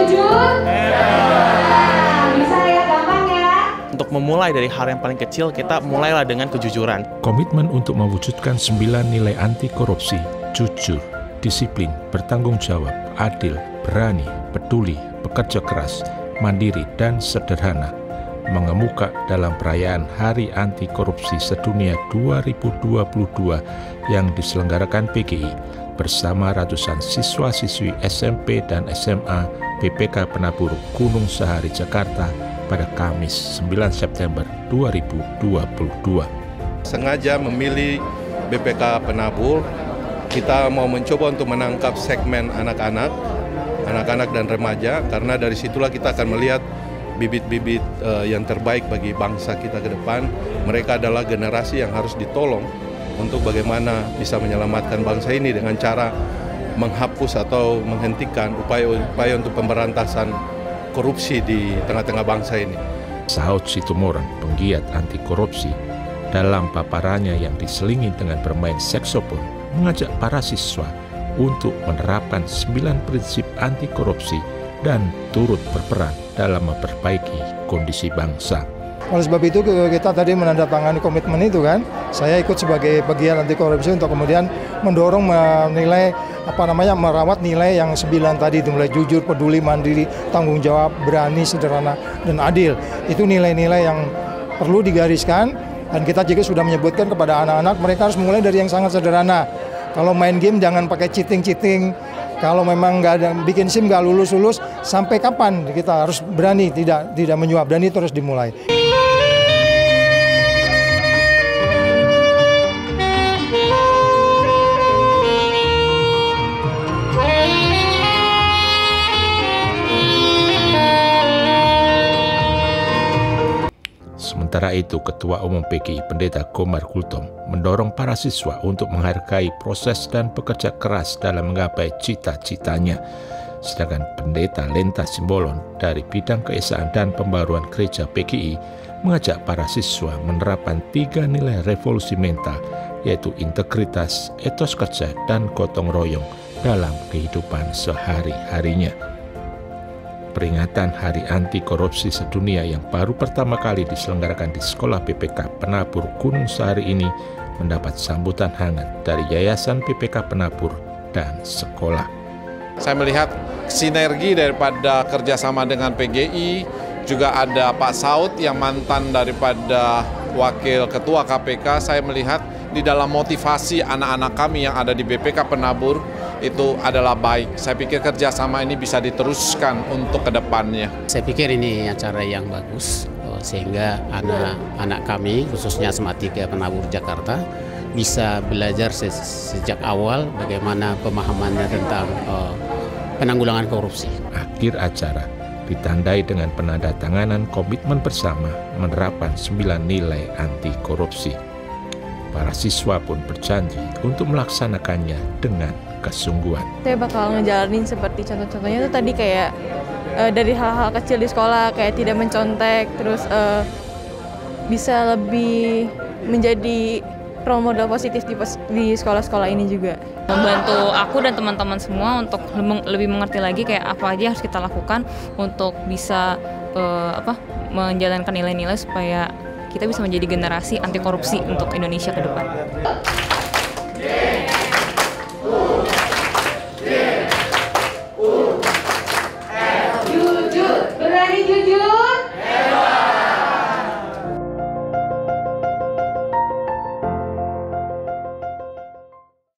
Terwujud. Bisa ya, gampang ya. Untuk memulai dari hal yang paling kecil, kita mulailah dengan kejujuran. Komitmen untuk mewujudkan 9 nilai anti korupsi, jujur, disiplin, bertanggung jawab, adil, berani, peduli, bekerja keras, mandiri, dan sederhana mengemuka dalam perayaan Hari Anti Korupsi Sedunia 2022 yang diselenggarakan PGI bersama ratusan siswa-siswi SMP dan SMA BPK Penabur Gunung Sahari Jakarta pada Kamis 9 September 2022. Sengaja memilih BPK Penabur, kita mau mencoba untuk menangkap segmen anak-anak dan remaja, karena dari situlah kita akan melihat bibit-bibit yang terbaik bagi bangsa kita ke depan. Mereka adalah generasi yang harus ditolong untuk bagaimana bisa menyelamatkan bangsa ini dengan cara menghapus atau menghentikan upaya-upaya untuk pemberantasan korupsi di tengah-tengah bangsa ini. Sahut Situmorang, penggiat anti korupsi, dalam paparannya yang diselingi dengan bermain saksofon, mengajak para siswa untuk menerapkan 9 prinsip anti korupsi dan turut berperan dalam memperbaiki kondisi bangsa. Oleh sebab itu kita tadi menandatangani komitmen itu kan. Saya ikut sebagai bagian anti korupsi untuk kemudian mendorong menilai merawat nilai yang 9 tadi itu, mulai jujur, peduli, mandiri, tanggung jawab, berani, sederhana, dan adil. Itu nilai-nilai yang perlu digariskan, dan kita juga sudah menyebutkan kepada anak-anak mereka harus mulai dari yang sangat sederhana. Kalau main game jangan pakai cheating. Kalau memang nggak ada bikin SIM nggak lulus, sampai kapan kita harus berani tidak menyuap, dan itu terus dimulai. Sementara itu, Ketua Umum PGI Pendeta Komar Kultom mendorong para siswa untuk menghargai proses dan bekerja keras dalam menggapai cita-citanya. Sedangkan Pendeta Lenta Simbolon dari bidang keesaan dan pembaruan gereja PGI mengajak para siswa menerapkan 3 nilai revolusi mental, yaitu integritas, etos kerja, dan gotong royong dalam kehidupan sehari-harinya. Peringatan Hari Anti Korupsi Sedunia yang baru pertama kali diselenggarakan di Sekolah BPK Penabur Gunung Sahari ini mendapat sambutan hangat dari Yayasan BPK Penabur dan sekolah. Saya melihat sinergi daripada kerjasama dengan PGI, juga ada Pak Saud yang mantan daripada Wakil Ketua KPK. Saya melihat di dalam motivasi anak-anak kami yang ada di BPK Penabur itu adalah baik. Saya pikir kerjasama ini bisa diteruskan untuk kedepannya. Saya pikir ini acara yang bagus, sehingga anak-anak kami, khususnya SMA 3 Penabur Jakarta, bisa belajar sejak awal bagaimana pemahamannya tentang penanggulangan korupsi. Akhir acara ditandai dengan penandatanganan komitmen bersama menerapkan 9 nilai anti korupsi. Para siswa pun berjanji untuk melaksanakannya dengan kesungguhan. Saya bakal ngejalanin seperti contoh-contohnya itu tadi, kayak dari hal-hal kecil di sekolah, kayak tidak mencontek, terus bisa lebih menjadi role model positif di sekolah-sekolah ini juga. Membantu aku dan teman-teman semua untuk lebih mengerti lagi kayak apa aja yang harus kita lakukan untuk bisa menjalankan nilai-nilai supaya kita bisa menjadi generasi anti korupsi untuk Indonesia ke depan.